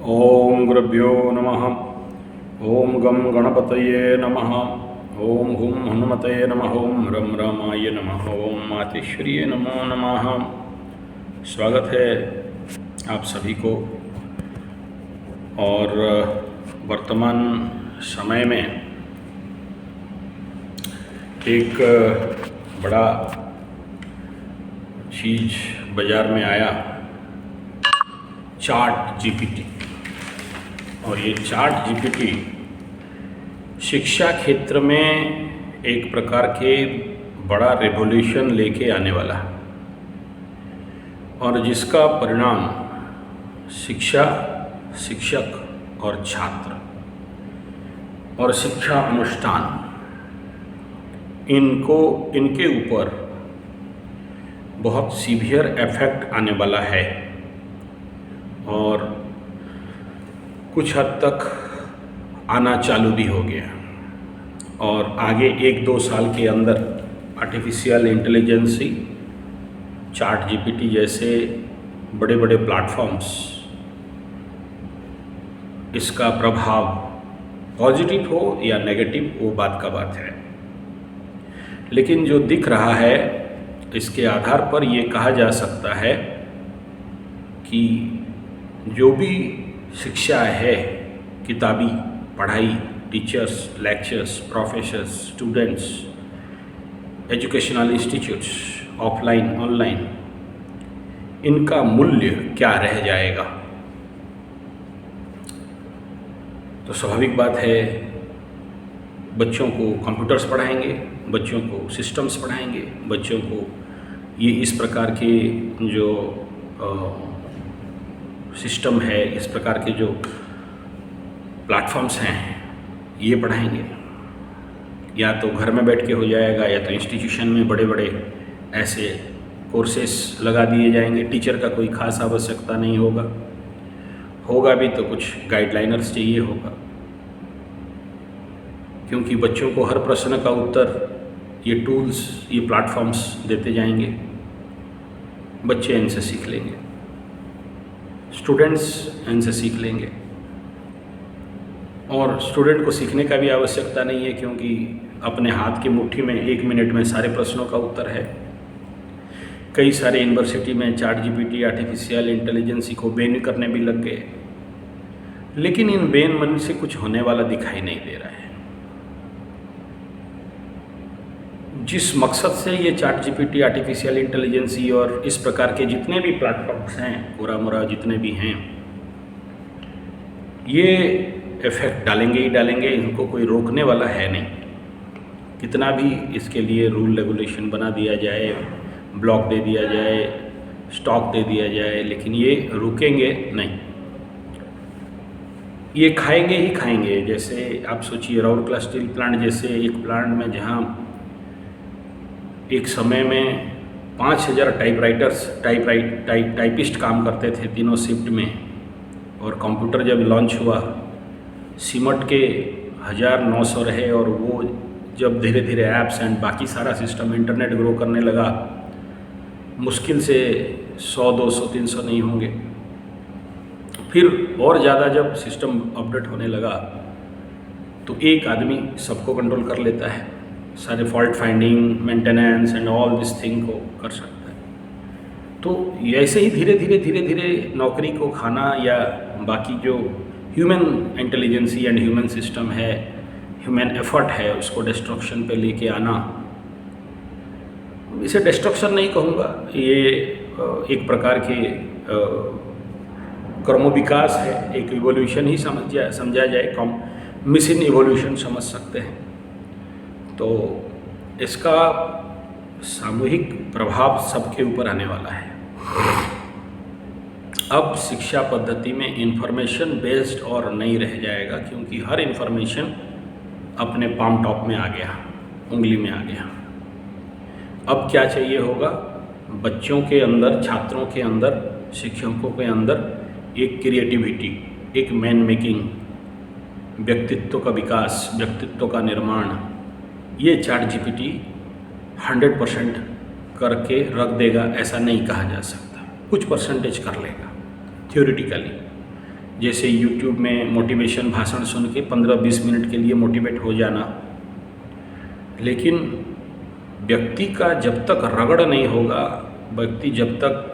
ओम गुरुभ्यो नमः। ओम गम गणपतये नमः। ओम हुम हनुमतये नमः। ओम रम रामाय नमः। ओम मातेश्वरीय नमो नमः। स्वागत है आप सभी को। और वर्तमान समय में एक बड़ा चीज़ बाज़ार में आया, चार्ट जीपीटी। और ये चार्ट जीपीटी शिक्षा क्षेत्र में एक प्रकार के बड़ा रेवोल्यूशन लेके आने वाला है, और जिसका परिणाम शिक्षा, शिक्षक और छात्र और शिक्षा अनुष्ठान इनके ऊपर बहुत सीवियर इफेक्ट आने वाला है। और कुछ हद तक आना चालू भी हो गया, और आगे 1-2 साल के अंदर आर्टिफिशियल इंटेलिजेंसी, चार्ट जीपीटी जैसे बड़े बड़े प्लेटफॉर्म्स, इसका प्रभाव पॉजिटिव हो या नेगेटिव वो बात का बात है। लेकिन जो दिख रहा है, इसके आधार पर ये कहा जा सकता है कि जो भी शिक्षा है, किताबी पढ़ाई, teachers, lectures, professors, students, educational institutes, offline, online, इनका मूल्य क्या रह जाएगा। तो स्वाभाविक बात है, बच्चों को कंप्यूटर्स पढ़ाएंगे, बच्चों को सिस्टम्स पढ़ाएंगे, बच्चों को ये इस प्रकार के जो सिस्टम है, इस प्रकार के जो प्लेटफॉर्म्स हैं, ये पढ़ाएंगे। या तो घर में बैठ के हो जाएगा, या तो इंस्टीट्यूशन में बड़े बड़े ऐसे कोर्सेस लगा दिए जाएंगे। टीचर का कोई खास आवश्यकता नहीं होगा भी तो कुछ गाइडलाइनर्स चाहिए होगा, क्योंकि बच्चों को हर प्रश्न का उत्तर ये टूल्स, ये प्लेटफॉर्म्स देते जाएंगे। बच्चे इनसे सीख लेंगे, स्टूडेंट्स इनसे सीख लेंगे। और स्टूडेंट को सीखने का भी आवश्यकता नहीं है, क्योंकि अपने हाथ की मुट्ठी में 1 मिनट में सारे प्रश्नों का उत्तर है। कई सारे यूनिवर्सिटी में चार्ट जीपीटी, आर्टिफिशियल इंटेलिजेंसी को बैन करने भी लग गए, लेकिन इन बैन मन से कुछ होने वाला दिखाई नहीं दे रहा है। जिस मकसद से ये चार्ट जीपीटी, आर्टिफिशियल इंटेलिजेंसी और इस प्रकार के जितने भी प्लेटफॉर्म्स हैं, पूरा मुरा जितने भी हैं, ये इफेक्ट डालेंगे ही डालेंगे। इनको कोई रोकने वाला है नहीं। कितना भी इसके लिए रूल रेगुलेशन बना दिया जाए, ब्लॉक दे दिया जाए, स्टॉक दे दिया जाए, लेकिन ये रुकेंगे नहीं। ये खाएंगे ही खाएंगे। जैसे आप सोचिए, राउरकेला स्टील प्लांट जैसे एक प्लांट में जहाँ एक समय में 5000 टाइपिस्ट काम करते थे तीनों शिफ्ट में, और कंप्यूटर जब लॉन्च हुआ, सिमट के 1900 रहे, और वो जब धीरे धीरे ऐप्स एंड बाकी सारा सिस्टम, इंटरनेट ग्रो करने लगा, मुश्किल से 100, 200, 300 नहीं होंगे। फिर और ज़्यादा जब सिस्टम अपडेट होने लगा, तो एक आदमी सबको कंट्रोल कर लेता है, सारे fault finding, maintenance and all this thing को कर सकता है। तो ऐसे ही धीरे धीरे नौकरी को खाना, या बाकी जो human intelligence and human system है, ह्यूमन एफर्ट है, उसको डिस्ट्रक्शन पे लेके आना। इसे डिस्ट्रक्शन नहीं कहूँगा, ये एक प्रकार के क्रमोविकास है, एक इवोल्यूशन ही समझा जाए, मिशन इवोल्यूशन समझ सकते हैं। तो इसका सामूहिक प्रभाव सबके ऊपर आने वाला है। अब शिक्षा पद्धति में इंफॉर्मेशन बेस्ड और नहीं रह जाएगा, क्योंकि हर इंफॉर्मेशन अपने पाम टॉप में आ गया, उंगली में आ गया। अब क्या चाहिए होगा, बच्चों के अंदर, छात्रों के अंदर, शिक्षकों के अंदर एक क्रिएटिविटी, एक मैन मेकिंग, व्यक्तित्व का विकास, व्यक्तित्व का निर्माण, ये चार्ट जीपीटी 100% करके रख देगा, ऐसा नहीं कहा जा सकता। कुछ परसेंटेज कर लेगा थ्योरेटिकली, जैसे यूट्यूब में मोटिवेशन भाषण सुन के 15-20 मिनट के लिए मोटिवेट हो जाना, लेकिन व्यक्ति का जब तक रगड़ नहीं होगा, व्यक्ति जब तक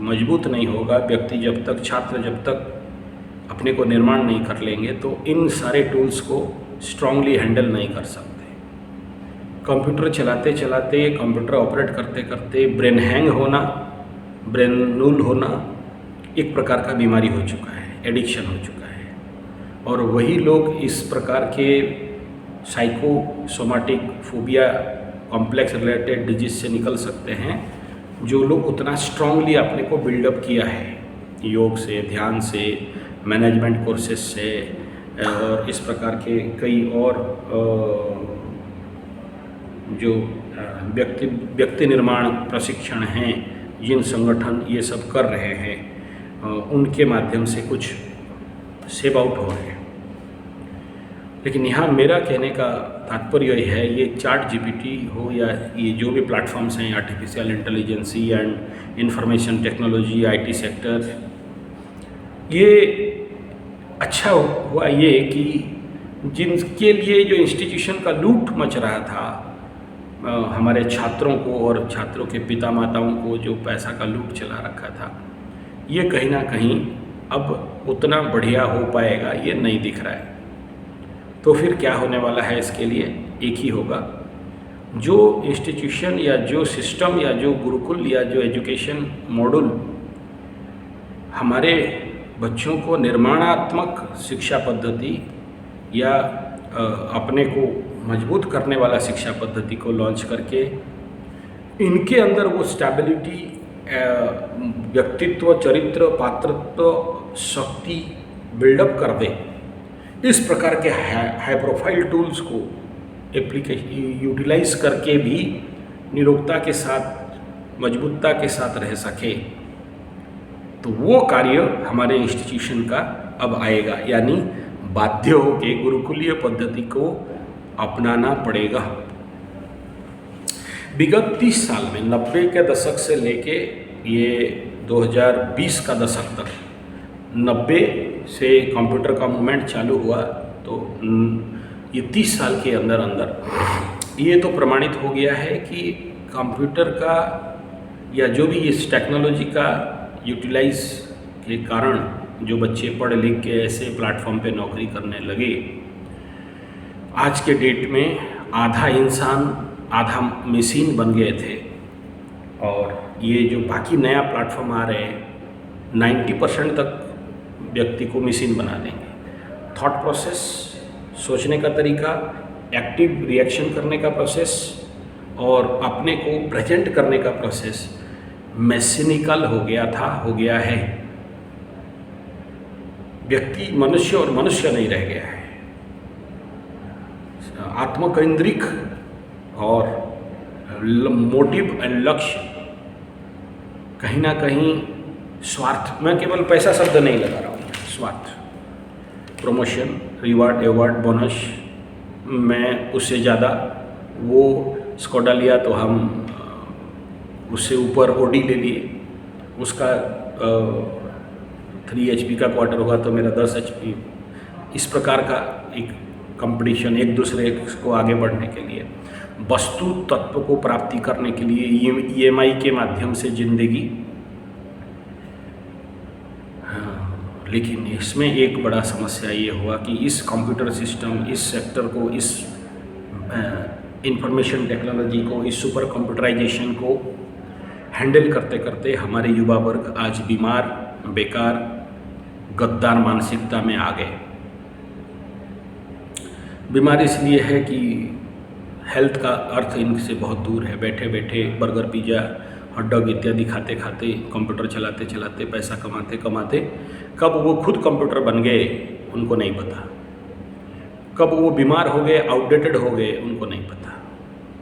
मजबूत नहीं होगा, व्यक्ति जब तक, छात्र जब तक अपने को निर्माण नहीं कर लेंगे तो इन सारे टूल्स को स्ट्रांगली हैंडल नहीं कर सकते। कंप्यूटर चलाते चलाते, कंप्यूटर ऑपरेट करते करते ब्रेन हैंग होना, ब्रेन नूल होना एक प्रकार का बीमारी हो चुका है, एडिक्शन हो चुका है। और वही लोग इस प्रकार के psychosomatic phobia complex related disease से निकल सकते हैं जो लोग उतना स्ट्रांगली अपने को बिल्डअप किया है योग से, ध्यान से, मैनेजमेंट कोर्सेज से और इस प्रकार के कई और जो व्यक्ति निर्माण प्रशिक्षण हैं, जिन संगठन ये सब कर रहे हैं, उनके माध्यम से कुछ सेव आउट हो रहे हैं। लेकिन यहाँ मेरा कहने का तात्पर्य ये है, ये चैट जीपीटी हो या ये जो भी प्लेटफॉर्म्स हैं, artificial intelligence and information technology, IT sector, ये अच्छा हुआ ये कि जिनके लिए जो इंस्टीट्यूशन का लूट मच रहा था, हमारे छात्रों को और छात्रों के पिता माताओं को जो पैसा का लूट चला रखा था, ये कहीं ना कहीं अब उतना बढ़िया हो पाएगा ये नहीं दिख रहा है। तो फिर क्या होने वाला है, इसके लिए एक ही होगा, जो इंस्टीट्यूशन या जो सिस्टम या जो गुरुकुल या जो एजुकेशन मॉड्यूल हमारे बच्चों को निर्माणात्मक शिक्षा पद्धति या अपने को मजबूत करने वाला शिक्षा पद्धति को लॉन्च करके इनके अंदर वो स्टेबिलिटी, व्यक्तित्व, चरित्र, पात्रत्व, शक्ति बिल्डअप कर दे, इस प्रकार के हाई प्रोफाइल टूल्स को यूटिलाइज करके भी निरोगता के साथ, मजबूतता के साथ रह सके, तो वो कार्य हमारे इंस्टीट्यूशन का अब आएगा। यानी बाध्य होके गुरुकुलीय पद्धति को अपनाना पड़ेगा। विगत 30 साल में 90 के दशक से लेके ये 2020 का दशक तक, 90 से कंप्यूटर का मूवमेंट चालू हुआ, तो ये 30 साल के अंदर अंदर ये तो प्रमाणित हो गया है कि कंप्यूटर का या जो भी इस टेक्नोलॉजी का यूटिलाइज के कारण जो बच्चे पढ़ लिख के ऐसे प्लेटफॉर्म पे नौकरी करने लगे, आज के डेट में आधा इंसान आधा मशीन बन गए थे। और ये जो बाकी नया प्लेटफॉर्म आ रहे हैं, 90% तक व्यक्ति को मशीन बना देंगे। थॉट प्रोसेस, सोचने का तरीका, एक्टिव रिएक्शन करने का प्रोसेस और अपने को प्रेजेंट करने का प्रोसेस मैकेनिकल हो गया है। व्यक्ति मनुष्य और मनुष्य नहीं रह गया है। आत्मकेंद्रिक और मोटिव एंड लक्ष्य, कहीं ना कहीं स्वार्थ, मैं केवल पैसा शब्द नहीं लगा रहा हूँ, स्वार्थ, प्रमोशन, रिवार्ड, अवार्ड, बोनस, मैं उससे ज़्यादा, वो स्कोडा लिया तो हम उससे ऊपर ओडी ले लिए, उसका 3 HP का क्वार्टर होगा तो मेरा 10 HP, इस प्रकार का एक कंपटीशन एक दूसरे को आगे बढ़ने के लिए, वस्तु तत्व को प्राप्ति करने के लिए EMI के माध्यम से जिंदगी। लेकिन इसमें एक बड़ा समस्या ये हुआ कि इस कंप्यूटर सिस्टम, इस सेक्टर को, इस इंफॉर्मेशन टेक्नोलॉजी को, इस सुपर कंप्यूटराइजेशन को हैंडल करते करते हमारे युवा वर्ग आज बीमार, बेकार, गद्दार मानसिकता में आ गए। बीमार इसलिए है कि हेल्थ का अर्थ इनसे बहुत दूर है। बैठे बैठे बर्गर, पिज़्ज़ा, हॉट डॉग इत्यादि खाते खाते, कंप्यूटर चलाते चलाते, पैसा कमाते कमाते, कब वो खुद कंप्यूटर बन गए उनको नहीं पता, कब वो बीमार हो गए, आउटडेटेड हो गए उनको नहीं पता।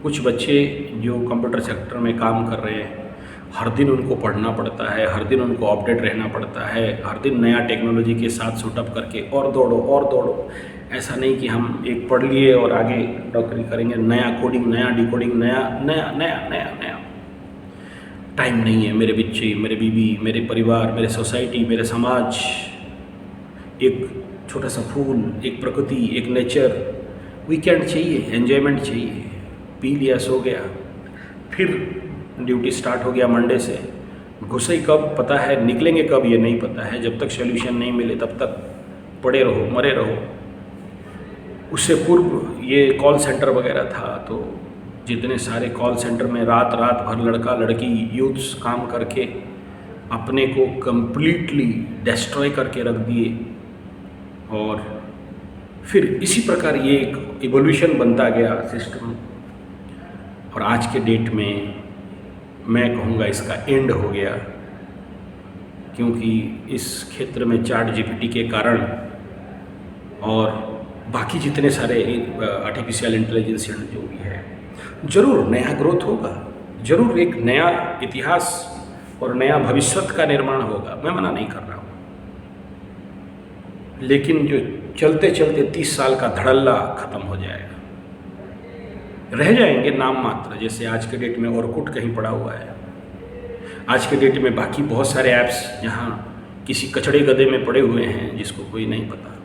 कुछ बच्चे जो कंप्यूटर सेक्टर में काम कर रहे हैं, हर दिन उनको पढ़ना पड़ता है, हर दिन उनको अपडेट रहना पड़ता है, हर दिन नया टेक्नोलॉजी के साथ शूटअप करके और दौड़ो। ऐसा नहीं कि हम एक पढ़ लिए और आगे नौकरी करेंगे, नया कोडिंग, नया डिकोडिंग, नया। टाइम नहीं है मेरे बच्चे, मेरे बीवी, मेरे परिवार, मेरे सोसाइटी, मेरे समाज, एक छोटा सा फूल, एक प्रकृति, एक नेचर, वीकेंड चाहिए, एन्जॉयमेंट चाहिए। पी लिया, सो गया, फिर ड्यूटी स्टार्ट हो गया मंडे से। घुसे कब पता है, निकलेंगे कब ये नहीं पता है। जब तक सोल्यूशन नहीं मिले तब तक पड़े रहो, मरे रहो। उससे पूर्व ये कॉल सेंटर वगैरह था, तो जितने सारे कॉल सेंटर में रात रात भर लड़का लड़की यूथ्स काम करके अपने को कंप्लीटली डिस्ट्रॉय करके रख दिए। और फिर इसी प्रकार ये एक इवोल्यूशन बनता गया सिस्टम, और आज के डेट में मैं कहूँगा इसका एंड हो गया, क्योंकि इस क्षेत्र में चैट जीपीटी के कारण और बाकी जितने सारे आर्टिफिशियल इंटेलिजेंस जो भी है, ज़रूर नया ग्रोथ होगा, ज़रूर एक नया इतिहास और नया भविष्य का निर्माण होगा, मैं मना नहीं कर रहा हूँ। लेकिन जो चलते चलते 30 साल का धड़ल्ला ख़त्म हो जाएगा, रह जाएंगे नाम मात्र। जैसे आज के डेट में ऑर्कुट कहीं पड़ा हुआ है, आज के डेट में बाकी बहुत सारे ऐप्स जहाँ किसी कचड़े गधे में पड़े हुए हैं जिसको कोई नहीं पता।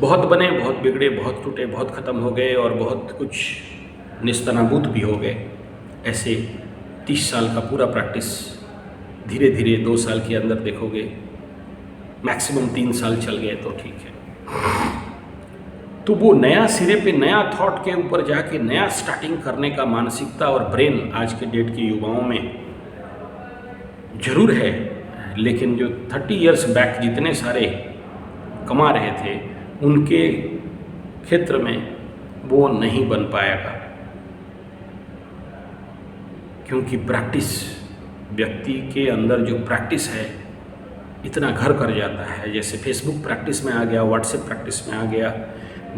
बहुत बने, बहुत बिगड़े, बहुत टूटे, बहुत ख़त्म हो गए और बहुत कुछ निस्तनाबूत भी हो गए। ऐसे 30 साल का पूरा प्रैक्टिस धीरे धीरे 2 साल के अंदर देखोगे, मैक्सिमम 3 साल चल गए तो ठीक है। तो वो नया सिरे पे नया थॉट के ऊपर जाके नया स्टार्टिंग करने का मानसिकता और ब्रेन आज के डेट के युवाओं में जरूर है, लेकिन जो 30 इयर्स बैक जितने सारे कमा रहे थे उनके क्षेत्र में वो नहीं बन पाएगा, क्योंकि प्रैक्टिस, व्यक्ति के अंदर जो प्रैक्टिस है इतना घर कर जाता है। जैसे फेसबुक प्रैक्टिस में आ गया, व्हाट्सएप प्रैक्टिस में आ गया,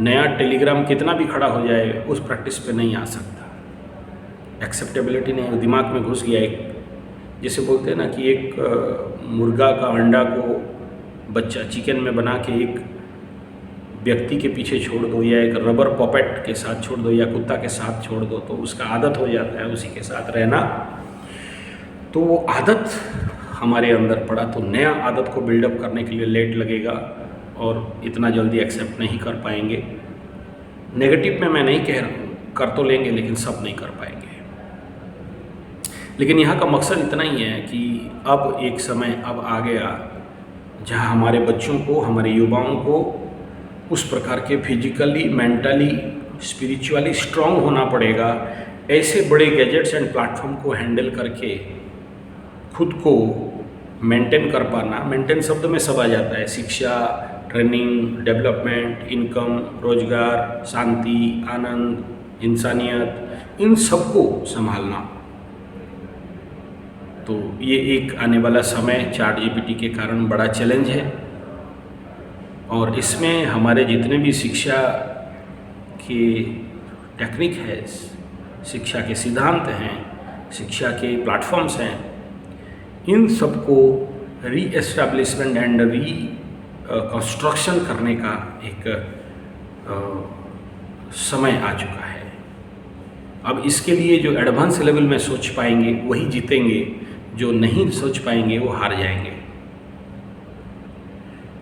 नया टेलीग्राम कितना भी खड़ा हो जाए उस प्रैक्टिस पे नहीं आ सकता। एक्सेप्टेबिलिटी नहीं, दिमाग में घुस गया। एक जैसे बोलते हैं ना कि एक मुर्गा का अंडा को बच्चा चिकन में बना के एक व्यक्ति के पीछे छोड़ दो, या एक रबर पॉपेट के साथ छोड़ दो, या कुत्ता के साथ छोड़ दो, तो उसका आदत हो जाता है उसी के साथ रहना। तो वो आदत हमारे अंदर पड़ा, तो नया आदत को बिल्डअप करने के लिए लेट लगेगा और इतना जल्दी एक्सेप्ट नहीं कर पाएंगे। नेगेटिव में मैं नहीं कह रहा हूँ, कर तो लेंगे लेकिन सब नहीं कर पाएंगे। लेकिन यहाँ का मकसद इतना ही है कि अब एक समय अब आ गया जहाँ हमारे बच्चों को, हमारे युवाओं को उस प्रकार के फिजिकली, मेंटली, स्पिरिचुअली स्ट्रांग होना पड़ेगा। ऐसे बड़े गैजेट्स एंड प्लेटफॉर्म को हैंडल करके खुद को मेंटेन कर पाना। मेंटेन शब्द में सब आ जाता है, शिक्षा, ट्रेनिंग, डेवलपमेंट, इनकम, रोजगार, शांति, आनंद, इंसानियत, इन सबको संभालना। तो ये एक आने वाला समय चैट जीपीटी के कारण बड़ा चैलेंज है, और इसमें हमारे जितने भी शिक्षा के टेक्निक है, शिक्षा के सिद्धांत हैं, शिक्षा के प्लेटफॉर्म्स हैं, इन सबको रीएस्टैब्लिशमेंट एंड कंस्ट्रक्शन करने का एक समय आ चुका है। अब इसके लिए जो एडवांस लेवल में सोच पाएंगे वही जीतेंगे, जो नहीं सोच पाएंगे वो हार जाएंगे।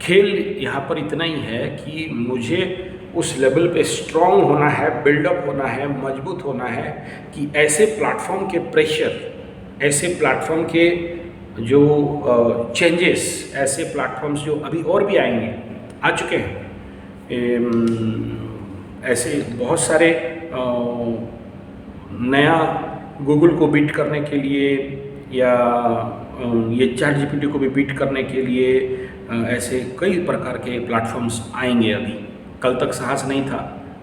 खेल यहाँ पर इतना ही है कि मुझे उस लेवल पे स्ट्रांग होना है, बिल्डअप होना है, मजबूत होना है कि ऐसे प्लेटफॉर्म के प्रेशर, ऐसे प्लेटफॉर्म के जो चेंजेस, ऐसे प्लेटफॉर्म्स जो अभी और भी आएंगे, आ चुके हैं, ऐसे बहुत सारे नया गूगल को बीट करने के लिए या ये चैट जीपीटी को भी बीट करने के लिए ऐसे कई प्रकार के प्लेटफॉर्म्स आएंगे। अभी कल तक साहस नहीं था,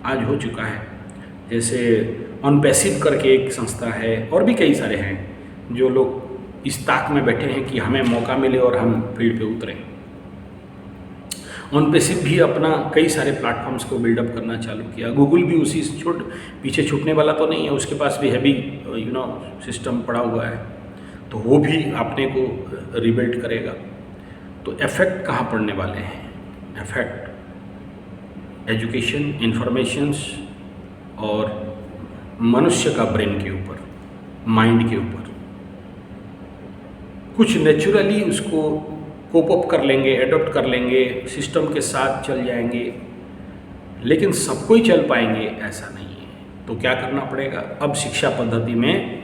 आज हो चुका है। जैसे ऑनपैसिव करके एक संस्था है, और भी कई सारे हैं जो लोग इस ताक में बैठे हैं कि हमें मौका मिले और हम फील्ड पे उतरें। ऑनपैसिव भी अपना कई सारे प्लेटफॉर्म्स को बिल्डअप करना चालू किया। गूगल भी उसी पीछे छूटने वाला तो नहीं है, उसके पास भी हैवी सिस्टम पड़ा हुआ है, तो वो भी अपने को रिबिल्ड करेगा। तो इफेक्ट कहाँ पड़ने वाले हैं? इफेक्ट एजुकेशन, इंफॉर्मेशंस और मनुष्य का ब्रेन के ऊपर, माइंड के ऊपर। कुछ नेचुरली उसको कोप अप कर लेंगे, एडॉप्ट कर लेंगे, सिस्टम के साथ चल जाएंगे, लेकिन सबको ही चल पाएंगे ऐसा नहीं है। तो क्या करना पड़ेगा, अब शिक्षा पद्धति में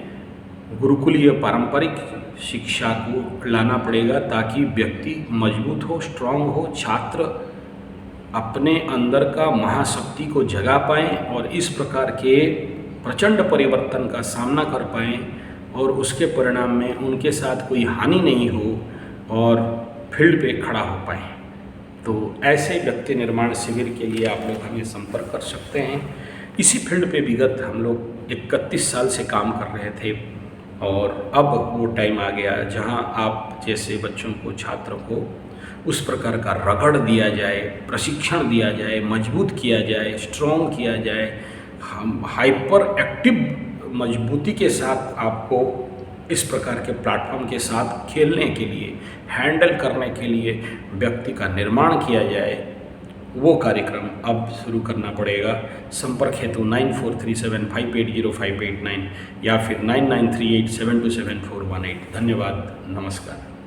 गुरुकुलीय पारंपरिक शिक्षा को लाना पड़ेगा ताकि व्यक्ति मजबूत हो, स्ट्रांग हो, छात्र अपने अंदर का महाशक्ति को जगा पाएँ और इस प्रकार के प्रचंड परिवर्तन का सामना कर पाएँ और उसके परिणाम में उनके साथ कोई हानि नहीं हो और फील्ड पे खड़ा हो पाएँ। तो ऐसे व्यक्ति निर्माण शिविर के लिए आप लोग हमें संपर्क कर सकते हैं। इसी फील्ड पे विगत हम लोग 31 साल से काम कर रहे थे और अब वो टाइम आ गया जहां आप जैसे बच्चों को, छात्रों को उस प्रकार का रगड़ दिया जाए, प्रशिक्षण दिया जाए, मजबूत किया जाए, स्ट्रॉन्ग किया जाए, हम हाइपर एक्टिव मजबूती के साथ आपको इस प्रकार के प्लेटफॉर्म के साथ खेलने के लिए, हैंडल करने के लिए व्यक्ति का निर्माण किया जाए, वो कार्यक्रम अब शुरू करना पड़ेगा। संपर्क हेतु 9437580589 या फिर 9938727418। धन्यवाद, नमस्कार।